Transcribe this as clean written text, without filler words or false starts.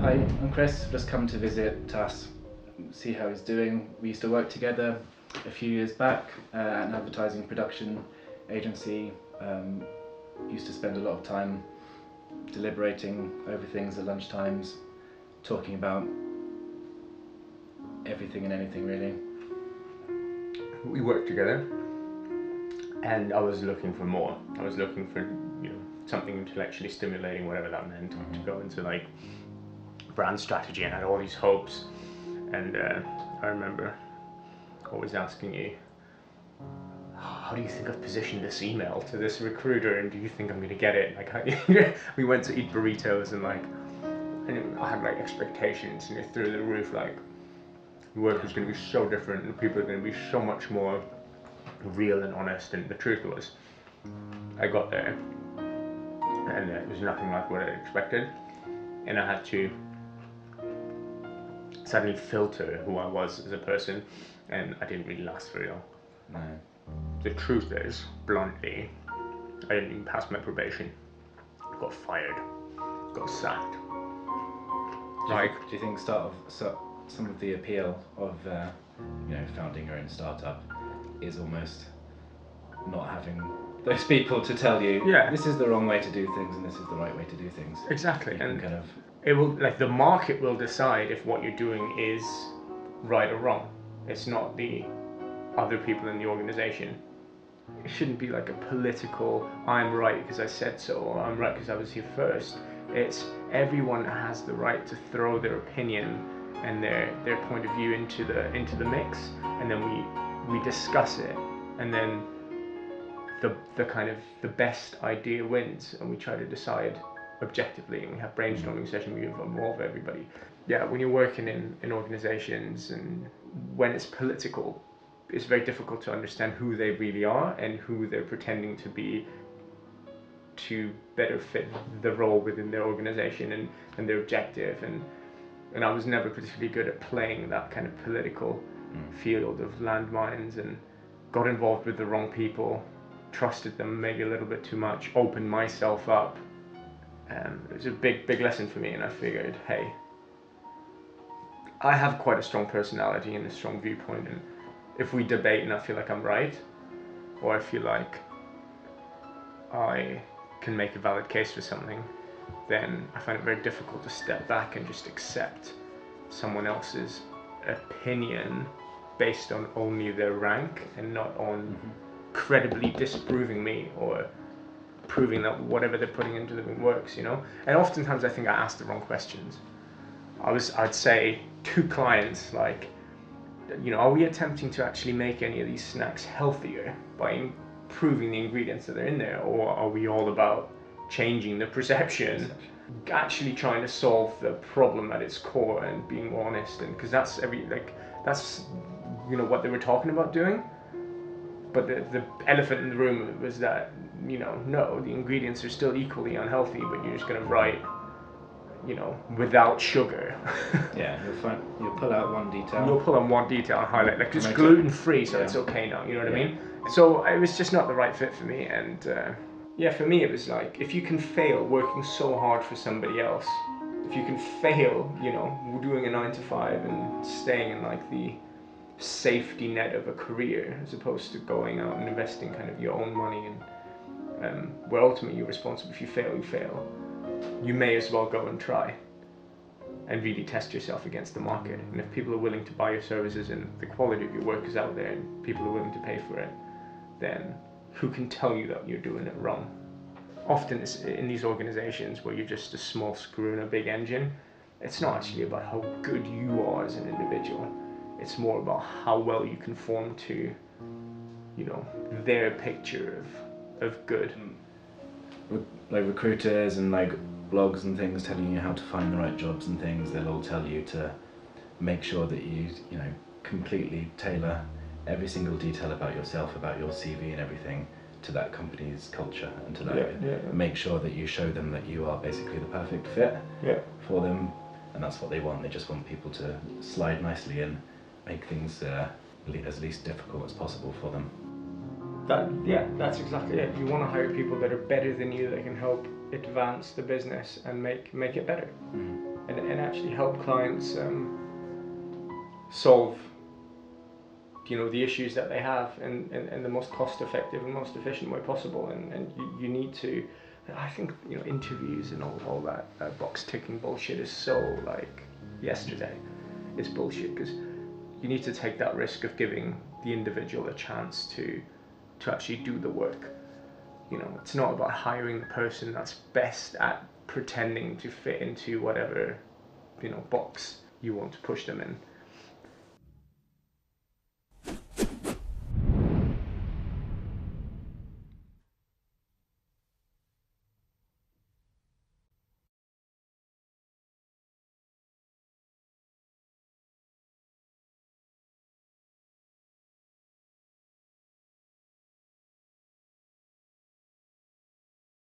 Hi, I'm Chris. I've just come to visit Tass, see how he's doing. We used to work together a few years back at an advertising production agency. Used to spend a lot of time deliberating over things at lunchtimes, talking about everything and anything really. We worked together, and I was looking for more. I was looking for, something intellectually stimulating, whatever that meant, to go into like brand strategy, and I had all these hopes. And I remember always asking you, how do you think I've positioned this email to this recruiter, and do you think I'm going to get it? Like, we went to eat burritos, and I had like expectations, through the roof. Like, the work was going to be so different, and people are going to be so much more real and honest. And the truth was, I got there, and it was nothing like what I expected, and I had to suddenly filter who I was as a person, and I didn't really last very long. No. The truth is, bluntly, I didn't even pass my probation. Got fired. Got sacked. Do you think some of the appeal of founding your own startup is almost not having those people to tell you, this is the wrong way to do things and this is the right way to do things? Exactly. You can kind of... It will, like, the market will decide if what you're doing is right or wrong. It's not the other people in the organization. It shouldn't be like a political, I'm right because I said so, or I'm right because I was here first. It's everyone has the right to throw their opinion and their point of view into the mix, and then we discuss it, and then the kind of the best idea wins, and we try to decide objectively, and we have brainstorming sessions, we involve everybody. Yeah, when you're working in organizations and when it's political, it's very difficult to understand who they really are and who they're pretending to be to better fit the role within their organization and their objective. And I was never particularly good at playing that kind of political field of landmines, and got involved with the wrong people, trusted them maybe a little bit too much, opened myself up. It was a big lesson for me, and I figured, hey, I have quite a strong personality and a strong viewpoint, and if we debate and I feel like I'm right, or I feel like I can make a valid case for something, then I find it very difficult to step back and just accept someone else's opinion based on only their rank and not on credibly disproving me or proving that whatever they're putting into them works, And oftentimes I think I ask the wrong questions. I'd say to clients, like, are we attempting to actually make any of these snacks healthier by improving the ingredients that are in there, or are we all about changing the perception, actually trying to solve the problem at its core and being honest? And because that's what they were talking about doing, but the elephant in the room was that no, the ingredients are still equally unhealthy, but you're just going to write without sugar. Yeah, you'll pull out one detail. You'll pull on one detail and highlight, like, it's gluten free, so it's okay now, you know what I mean? So it was just not the right fit for me, and for me it was like, if you can fail working so hard for somebody else, if you can fail, doing a 9 to 5 and staying in like the safety net of a career, as opposed to going out and investing kind of your own money, and where ultimately you're responsible. If you fail, you fail. You may as well go and try and really test yourself against the market. And if people are willing to buy your services and the quality of your work is out there and people are willing to pay for it, then who can tell you that you're doing it wrong? Often it's in these organizations where you're just a small screw in a big engine, it's not actually about how good you are as an individual. It's more about how well you conform to, their picture of good. Like recruiters and like blogs and things telling you how to find the right jobs and things, they'll all tell you to make sure that you completely tailor every single detail about yourself, about your CV and everything to that company's culture, and to that make sure that you show them that you are basically the perfect fit for them, and that's what they want. They just want people to slide nicely in, make things as least difficult as possible for them. That's exactly it. You want to hire people that are better than you, that can help advance the business and make it better. and actually help clients solve the issues that they have in the most cost effective and most efficient way possible. And you need to, I think interviews and all that box ticking bullshit is so like yesterday. It's bullshit, because you need to take that risk of giving the individual a chance to actually do the work. It's not about hiring the person that's best at pretending to fit into whatever box you want to push them in.